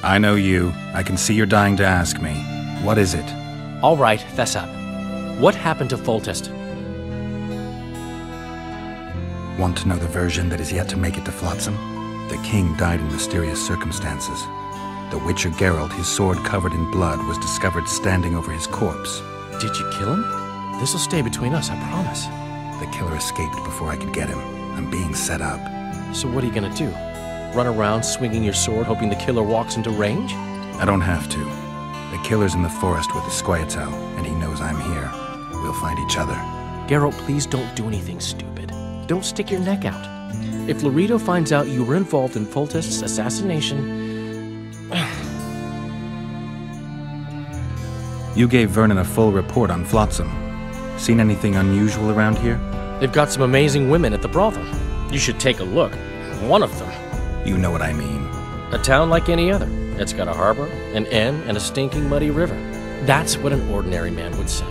I know you. I can see you're dying to ask me. What is it? All right, fess up. What happened to Foltest? Want to know the version that is yet to make it to Flotsam? The king died in mysterious circumstances. The witcher Geralt, his sword covered in blood, was discovered standing over his corpse. Did you kill him? This'll stay between us, I promise. The killer escaped before I could get him. I'm being set up. So what are you gonna do? Run around swinging your sword hoping the killer walks into range? I don't have to. The killer's in the forest with the Squirtle, and he knows I'm here. We'll find each other. Geralt, please don't do anything stupid. Don't stick your neck out. If Laredo finds out you were involved in Foltest's assassination... You gave Vernon a full report on Flotsam. Seen anything unusual around here? They've got some amazing women at the brothel. You should take a look. One of them. You know what I mean. A town like any other. It's got a harbor, an inn, and a stinking muddy river. That's what an ordinary man would say.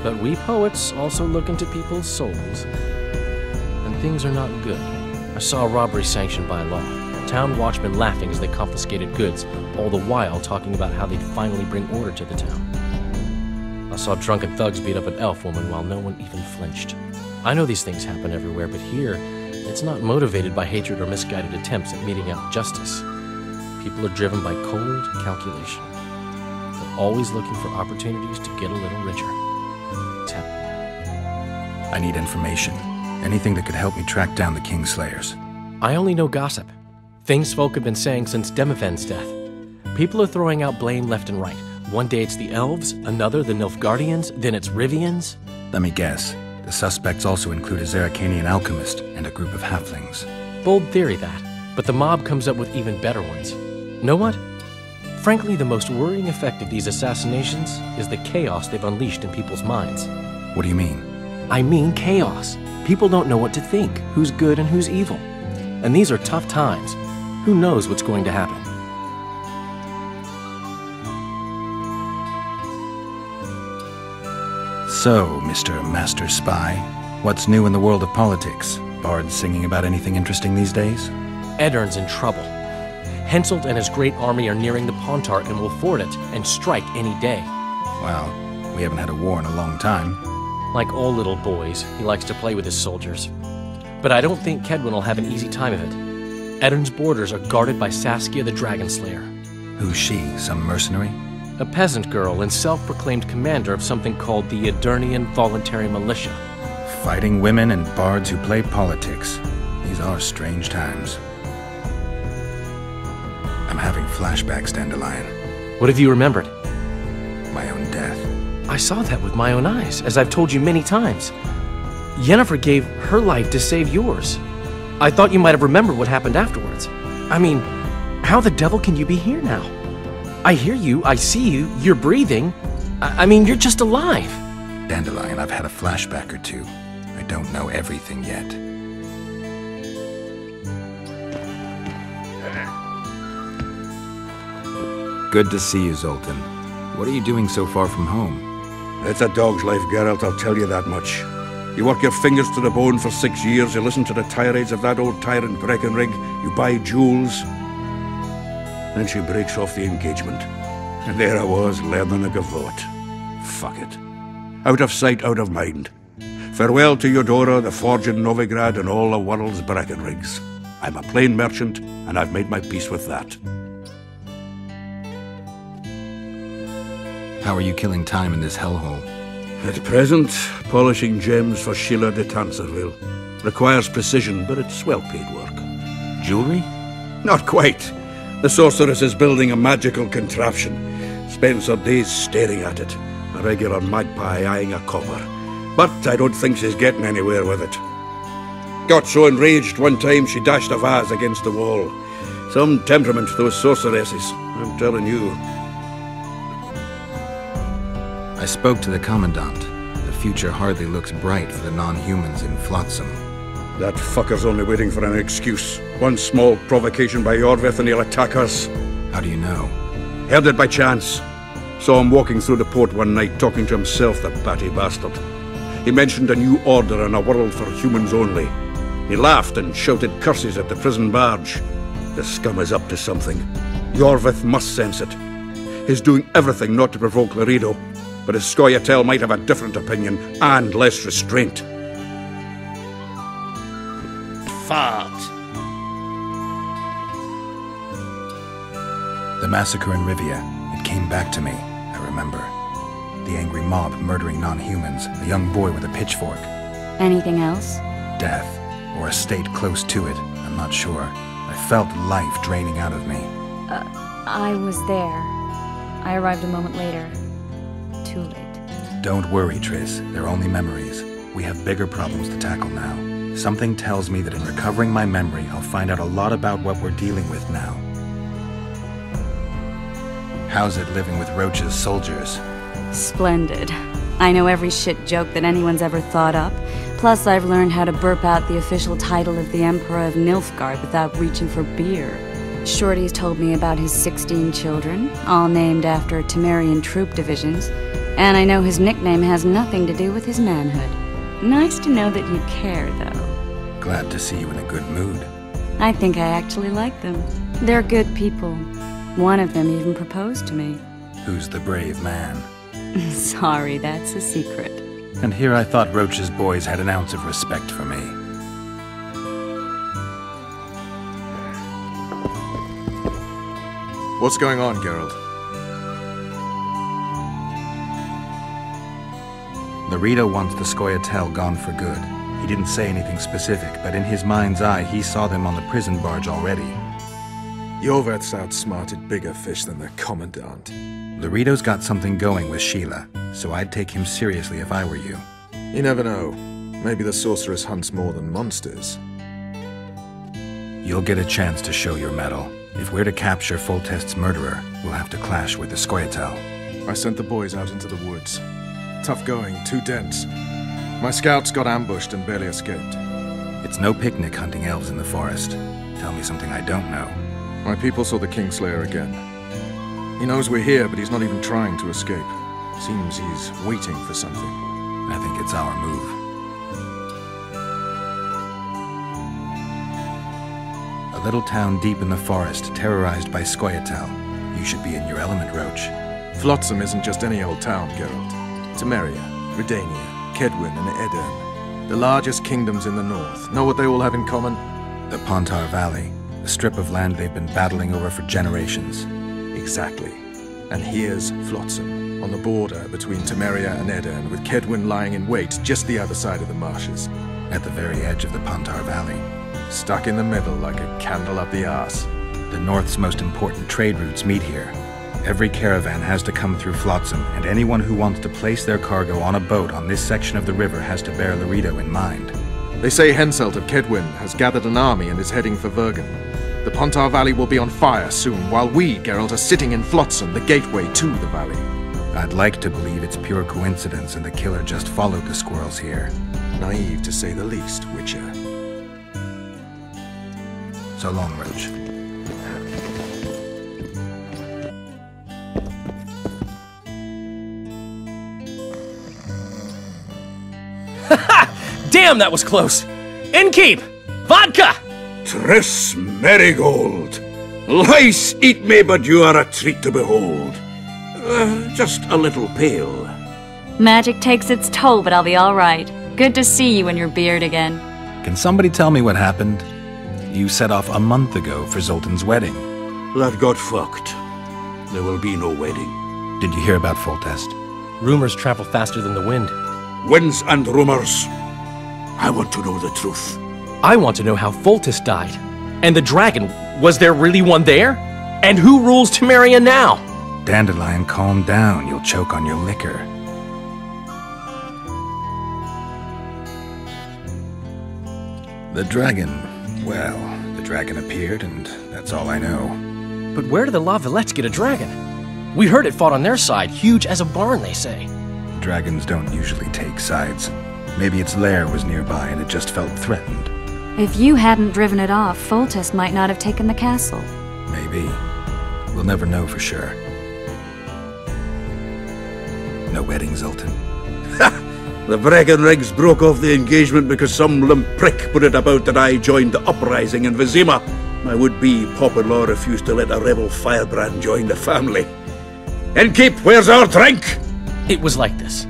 But we poets also look into people's souls. And things are not good. I saw a robbery sanctioned by law. Town watchmen laughing as they confiscated goods, all the while talking about how they'd finally bring order to the town. I saw drunken thugs beat up an elf woman while no one even flinched. I know these things happen everywhere, but here, it's not motivated by hatred or misguided attempts at meting out justice. People are driven by cold calculation. They're always looking for opportunities to get a little richer. It's happening. I need information. Anything that could help me track down the Kingslayers. I only know gossip. Things folk have been saying since Demophen's death. People are throwing out blame left and right. One day it's the elves, another the Nilfgaardians, then it's Rivians. Let me guess. The suspects also include a Zerrikanian alchemist and a group of halflings. Bold theory, that. But the mob comes up with even better ones. Know what? Frankly, the most worrying effect of these assassinations is the chaos they've unleashed in people's minds. What do you mean? I mean chaos. People don't know what to think, who's good and who's evil. And these are tough times. Who knows what's going to happen? So, Mr. Master Spy, what's new in the world of politics? Bards singing about anything interesting these days? Eddern's in trouble. Henselt and his great army are nearing the Pontar and will ford it and strike any day. Well, we haven't had a war in a long time. Like all little boys, he likes to play with his soldiers. But I don't think Kedwin will have an easy time of it. Eddern's borders are guarded by Saskia the Dragonslayer. Who's she? Some mercenary? A peasant girl and self-proclaimed commander of something called the Aedirnian Voluntary Militia. Fighting women and bards who play politics. These are strange times. I'm having flashbacks, Dandelion. What have you remembered? My own death. I saw that with my own eyes, as I've told you many times. Yennefer gave her life to save yours. I thought you might have remembered what happened afterwards. I mean, how the devil can you be here now? I hear you, I see you, you're breathing. I mean, you're just alive. Dandelion, I've had a flashback or two. I don't know everything yet. Good to see you, Zoltan. What are you doing so far from home? It's a dog's life, Geralt, I'll tell you that much. You work your fingers to the bone for 6 years, you listen to the tirades of that old tyrant Breckenrig, you buy jewels. Then she breaks off the engagement. And there I was, learning a gavotte. Fuck it. Out of sight, out of mind. Farewell to Eudora, the forge in Novigrad, and all the world's Breckenrigs. I'm a plain merchant, and I've made my peace with that. How are you killing time in this hellhole? At present, polishing gems for Sheila de Tanserville. Requires precision, but it's well-paid work. Jewelry? Not quite. The sorceress is building a magical contraption. Spends her days staring at it. A regular magpie eyeing a copper. But I don't think she's getting anywhere with it. Got so enraged one time she dashed a vase against the wall. Some temperament, those sorceresses, I'm telling you. I spoke to the Commandant. The future hardly looks bright for the non-humans in Flotsam. That fucker's only waiting for an excuse. One small provocation by Orvith and he'll attack us. How do you know? Heard it by chance. Saw him walking through the port one night, talking to himself, the batty bastard. He mentioned a new order and a world for humans only. He laughed and shouted curses at the prison barge. The scum is up to something. Yorvith must sense it. He's doing everything not to provoke Laredo, but his Scoia'tael might have a different opinion and less restraint. Fart. The massacre in Rivia, it came back to me, I remember. The angry mob murdering non-humans, a young boy with a pitchfork. Anything else? Death, or a state close to it, I'm not sure. I felt life draining out of me. I was there. I arrived a moment later. Too late. Don't worry, Triss. They're only memories. We have bigger problems to tackle now. Something tells me that in recovering my memory, I'll find out a lot about what we're dealing with now. How's it living with Roach's soldiers? Splendid. I know every shit joke that anyone's ever thought up. Plus, I've learned how to burp out the official title of the Emperor of Nilfgaard without reaching for beer. Shorty's told me about his 16 children, all named after Temerian troop divisions, and I know his nickname has nothing to do with his manhood. Nice to know that you care, though. Glad to see you in a good mood. I think I actually like them. They're good people. One of them even proposed to me. Who's the brave man? Sorry, that's a secret. And here I thought Roach's boys had an ounce of respect for me. What's going on, Geralt? Laredo wants the Scoia'tael gone for good. He didn't say anything specific, but in his mind's eye, he saw them on the prison barge already. Yorveth's outsmarted bigger fish than the Commandant. Laredo's got something going with Sheila, so I'd take him seriously if I were you. You never know. Maybe the sorceress hunts more than monsters. You'll get a chance to show your mettle. If we're to capture Foltest's murderer, we'll have to clash with the Scoia'tael. I sent the boys out into the woods. Tough going, too dense. My scouts got ambushed and barely escaped. It's no picnic hunting elves in the forest. Tell me something I don't know. My people saw the Kingslayer again. He knows we're here, but he's not even trying to escape. Seems he's waiting for something. I think it's our move. A little town deep in the forest, terrorized by Scoia'tael. You should be in your element, Roach. Flotsam isn't just any old town, Geralt. Temeria, Redania, Kedwin, and Edirn. The largest kingdoms in the north. Know what they all have in common? The Pontar Valley, a strip of land they've been battling over for generations. Exactly. And here's Flotsam, on the border between Temeria and Edirn, with Kedwin lying in wait just the other side of the marshes. At the very edge of the Pontar Valley. Stuck in the middle like a candle up the arse. The North's most important trade routes meet here. Every caravan has to come through Flotsam, and anyone who wants to place their cargo on a boat on this section of the river has to bear Laredo in mind. They say Henselt of Kedwin has gathered an army and is heading for Vergen. The Pontar Valley will be on fire soon, while we, Geralt, are sitting in Flotsam, the gateway to the valley. I'd like to believe it's pure coincidence and the killer just followed the squirrels here. Naive to say the least, Witcher. So long, Roach. Damn, that was close! Innkeep! Vodka! Triss Marigold! Lice eat me, but you are a treat to behold. Just a little pale. Magic takes its toll, but I'll be all right. Good to see you and your beard again. Can somebody tell me what happened? You set off a month ago for Zoltan's wedding. That got fucked. There will be no wedding. Did you hear about Foltest? Rumors travel faster than the wind. Winds and rumors. I want to know the truth. I want to know how Foltest died. And the dragon, was there really one there? And who rules Temeria now? Dandelion, calm down. You'll choke on your liquor. The dragon... Well, the dragon appeared, and that's all I know. But where do the La Villettes get a dragon? We heard it fought on their side, huge as a barn, they say. Dragons don't usually take sides. Maybe its lair was nearby and it just felt threatened. If you hadn't driven it off, Foltest might not have taken the castle. Maybe. We'll never know for sure. No wedding, Zoltan. The Breckenrigs broke off the engagement because some limp prick put it about that I joined the uprising in Vizima. My would-be pop-in-law refused to let a rebel firebrand join the family. Innkeep, where's our drink? It was like this.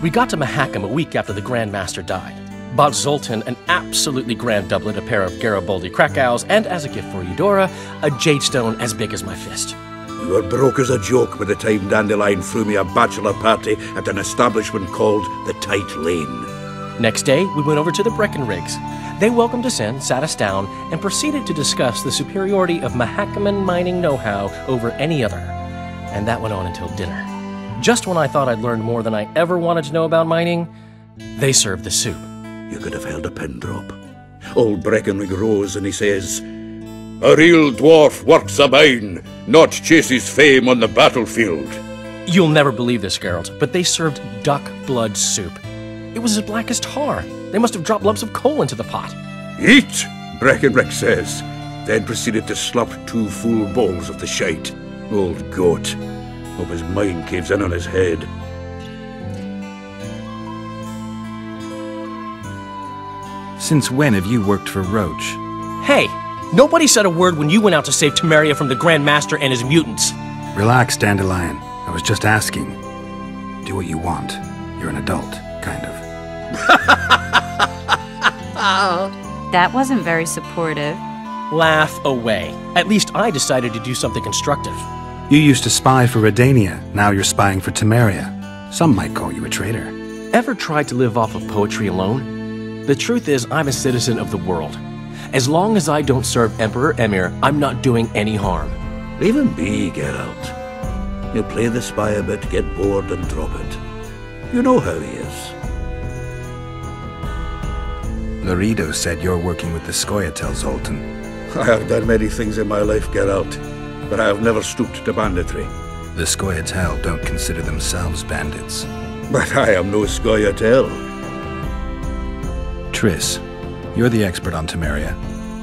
We got to Mahakam a week after the Grand Master died. Bought Zoltan an absolutely grand doublet, a pair of Garibaldi Krakows, and as a gift for Eudora, a jade stone as big as my fist. You were broke as a joke by the time Dandelion threw me a bachelor party at an establishment called the Tight Lane. Next day, we went over to the Breckenrigs. They welcomed us in, sat us down, and proceeded to discuss the superiority of Mahakaman mining know-how over any other. And that went on until dinner. Just when I thought I'd learned more than I ever wanted to know about mining, they served the soup. You could have held a pin drop. Old Breckenrig rose and he says, "A real dwarf works a mine, not chases fame on the battlefield." You'll never believe this, Geralt, but they served duck blood soup. It was as black as tar. They must have dropped lumps of coal into the pot. "Eat," Breckenrig says, then proceeded to slurp 2 full bowls of the shite. Old goat. Hope his mind caves in on his head. Since when have you worked for Roach? Hey, nobody said a word when you went out to save Temeria from the Grand Master and his mutants. Relax, Dandelion. I was just asking. Do what you want. You're an adult, kind of. That wasn't very supportive. Laugh away. At least I decided to do something constructive. You used to spy for Redania. Now you're spying for Temeria. Some might call you a traitor. Ever tried to live off of poetry alone? The truth is, I'm a citizen of the world. As long as I don't serve Emperor Emir, I'm not doing any harm. Leave him be, Geralt. He'll play the spy a bit, get bored and drop it. You know how he is. Laredo said you're working with the Scoia'tael, Zoltan. I have done many things in my life, Geralt, but I have never stooped to banditry. The Scoia'tael don't consider themselves bandits. But I am no Scoia'tael. Triss, you're the expert on Temeria.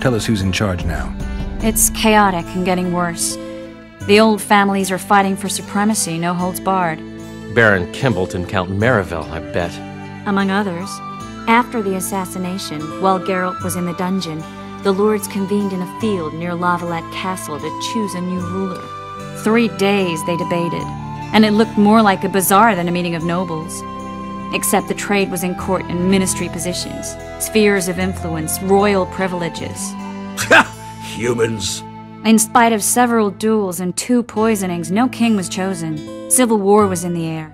Tell us who's in charge now. It's chaotic and getting worse. The old families are fighting for supremacy, no holds barred. Baron Kimbolt and Count Marivel, I bet. Among others. After the assassination, while Geralt was in the dungeon, the lords convened in a field near Lavalette Castle to choose a new ruler. 3 days they debated, and it looked more like a bazaar than a meeting of nobles. Except the trade was in court and ministry positions, spheres of influence, royal privileges. Humans. In spite of several duels and 2 poisonings, no king was chosen. Civil war was in the air.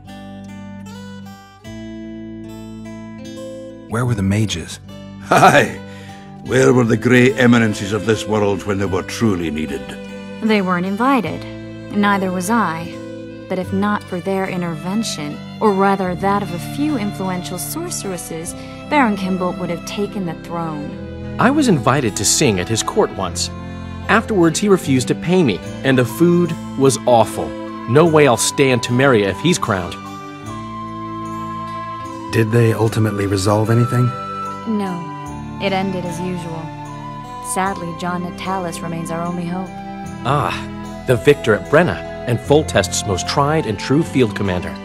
Where were the mages? Aye. Where were the grey eminences of this world when they were truly needed? They weren't invited. Neither was I. But if not for their intervention, or rather that of a few influential sorceresses, Baron Kimbolt would have taken the throne. I was invited to sing at his court once. Afterwards, he refused to pay me, and the food was awful. No way I'll stay in Temeria if he's crowned. Did they ultimately resolve anything? No. It ended as usual. Sadly, John Natalis remains our only hope. Ah, the victor at Brenna, and Foltest's most tried and true field commander.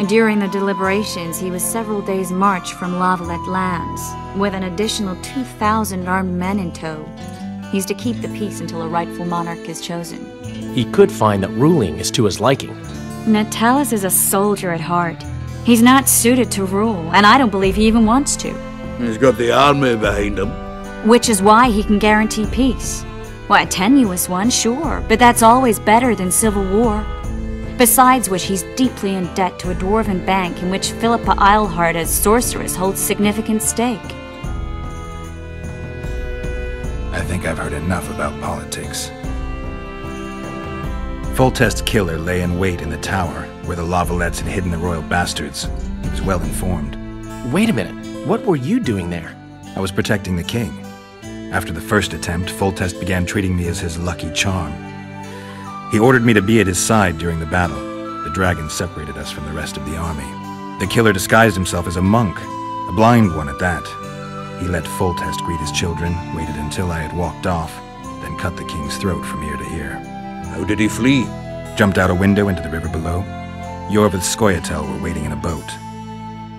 During the deliberations, he was several days' march from Lavalette lands, with an additional 2,000 armed men in tow. He's to keep the peace until a rightful monarch is chosen. He could find that ruling is to his liking. Natalis is a soldier at heart. He's not suited to rule, and I don't believe he even wants to. He's got the army behind him. Which is why he can guarantee peace. Why, a tenuous one, sure, but that's always better than civil war. Besides which, he's deeply in debt to a dwarven bank in which Philippa Eilhart as sorceress holds significant stake. I think I've heard enough about politics. Foltest's killer lay in wait in the tower, where the Lavalettes had hidden the royal bastards. He was well informed. Wait a minute, what were you doing there? I was protecting the king. After the first attempt, Foltest began treating me as his lucky charm. He ordered me to be at his side during the battle. The dragon separated us from the rest of the army. The killer disguised himself as a monk, a blind one at that. He let Foltest greet his children, waited until I had walked off, then cut the king's throat from ear to ear. How did he flee? Jumped out a window into the river below. Yorvith Scoia'tael were waiting in a boat.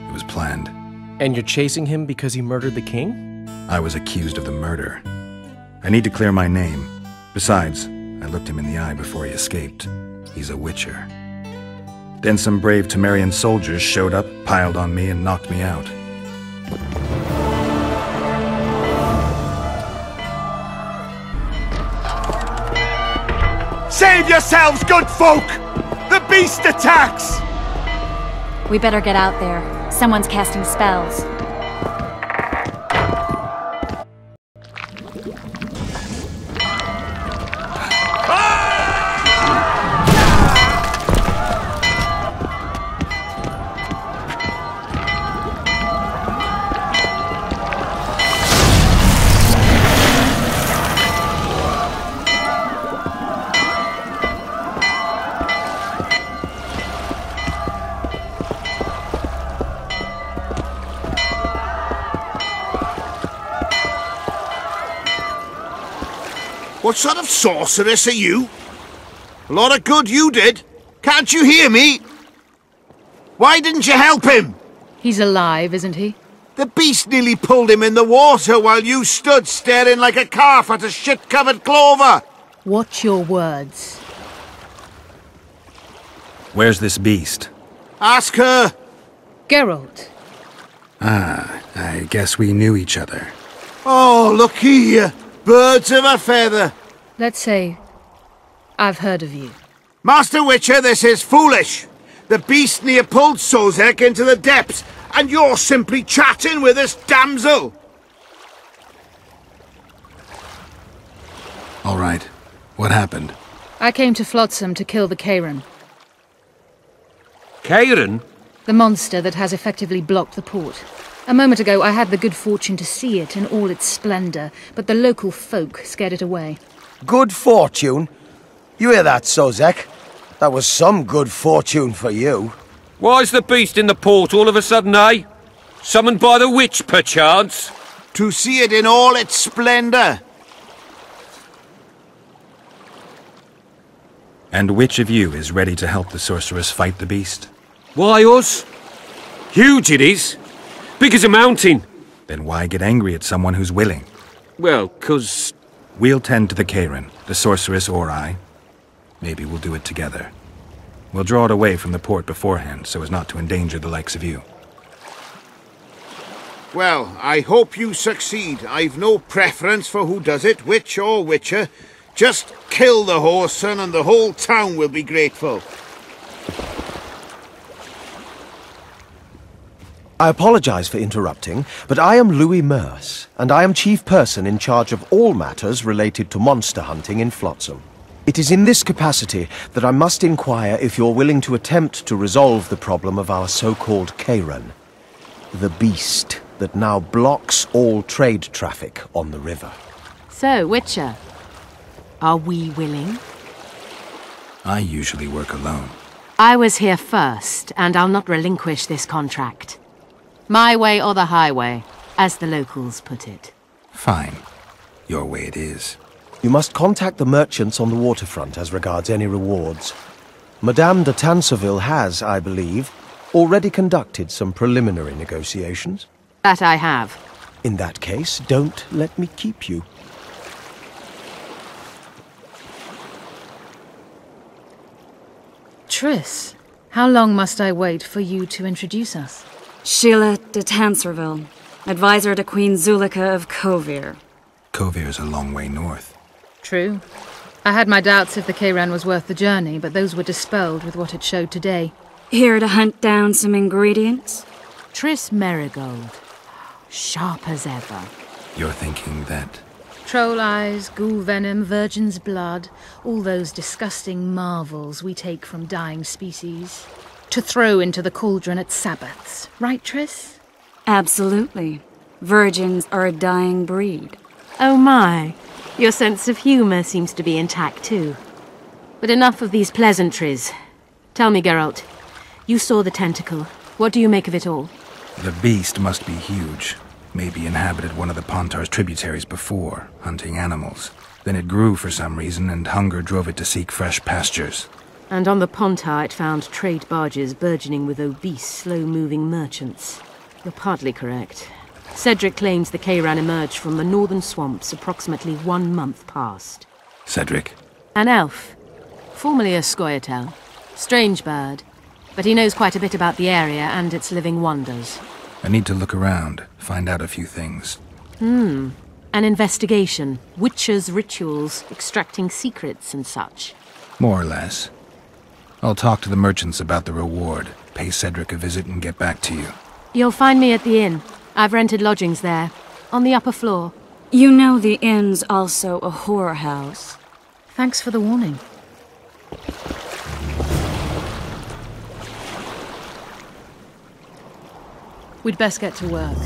It was planned. And you're chasing him because he murdered the king? I was accused of the murder. I need to clear my name. Besides, I looked him in the eye before he escaped. He's a witcher. Then some brave Temerian soldiers showed up, piled on me, and knocked me out. Save yourselves, good folk! The beast attacks! We better get out there. Someone's casting spells. What sort of sorceress are you? A lot of good you did. Can't you hear me? Why didn't you help him? He's alive, isn't he? The beast nearly pulled him in the water while you stood staring like a calf at a shit-covered clover. Watch your words. Where's this beast? Ask her. Geralt. Ah, I guess we knew each other. Oh, look here. Birds of a feather. Let's say I've heard of you. Master Witcher, this is foolish. The beast near pulled Sozek into the depths, and you're simply chatting with this damsel. All right. What happened? I came to Flotsam to kill the Kairan. Kairan? The monster that has effectively blocked the port. A moment ago, I had the good fortune to see it in all its splendor, but the local folk scared it away. Good fortune? You hear that, Sozek? That was some good fortune for you. Why's the beast in the port all of a sudden, eh? Summoned by the witch, perchance? To see it in all its splendor. And which of you is ready to help the sorceress fight the beast? Why, us? Huge it is. Big as a mountain. Then why get angry at someone who's willing? Well, 'cause... We'll tend to the Kairan, the sorceress or I. Maybe we'll do it together. We'll draw it away from the port beforehand so as not to endanger the likes of you. Well, I hope you succeed. I've no preference for who does it, witch or witcher. Just kill the whoreson and the whole town will be grateful. I apologize for interrupting, but I am Louis Merce, and I am chief person in charge of all matters related to monster hunting in Flotsam. It is in this capacity that I must inquire if you're willing to attempt to resolve the problem of our so-called Kairan, the beast that now blocks all trade traffic on the river. So, Witcher, are we willing? I usually work alone. I was here first, and I'll not relinquish this contract. My way or the highway, as the locals put it. Fine. Your way it is. You must contact the merchants on the waterfront as regards any rewards. Madame de Tanseville has, I believe, already conducted some preliminary negotiations. That I have. In that case, don't let me keep you. Triss, how long must I wait for you to introduce us? Sheila de Tanserville, advisor to Queen Zulika of Kovir. Kovir's a long way north. True. I had my doubts if the Kairan was worth the journey, but those were dispelled with what it showed today. Here to hunt down some ingredients? Triss Merigold. Sharp as ever. You're thinking that... Troll eyes, ghoul venom, virgin's blood, all those disgusting marvels we take from dying species. To throw into the cauldron at Sabbaths. Right, Triss? Absolutely. Virgins are a dying breed. Oh my. Your sense of humor seems to be intact too. But enough of these pleasantries. Tell me, Geralt. You saw the tentacle. What do you make of it all? The beast must be huge. Maybe inhabited one of the Pontar's tributaries before, hunting animals. Then it grew for some reason, and hunger drove it to seek fresh pastures. And on the Pontar it found trade barges burgeoning with obese, slow-moving merchants. You're partly correct. Cedric claims the Kayran emerged from the northern swamps approximately 1 month past. Cedric? An elf. Formerly a Scoia'tael. Strange bird. But he knows quite a bit about the area and its living wonders. I need to look around, find out a few things. An investigation. Witches' rituals, extracting secrets and such. More or less. I'll talk to the merchants about the reward, pay Cedric a visit and get back to you. You'll find me at the inn. I've rented lodgings there, on the upper floor. You know the inn's also a whorehouse. Thanks for the warning. We'd best get to work.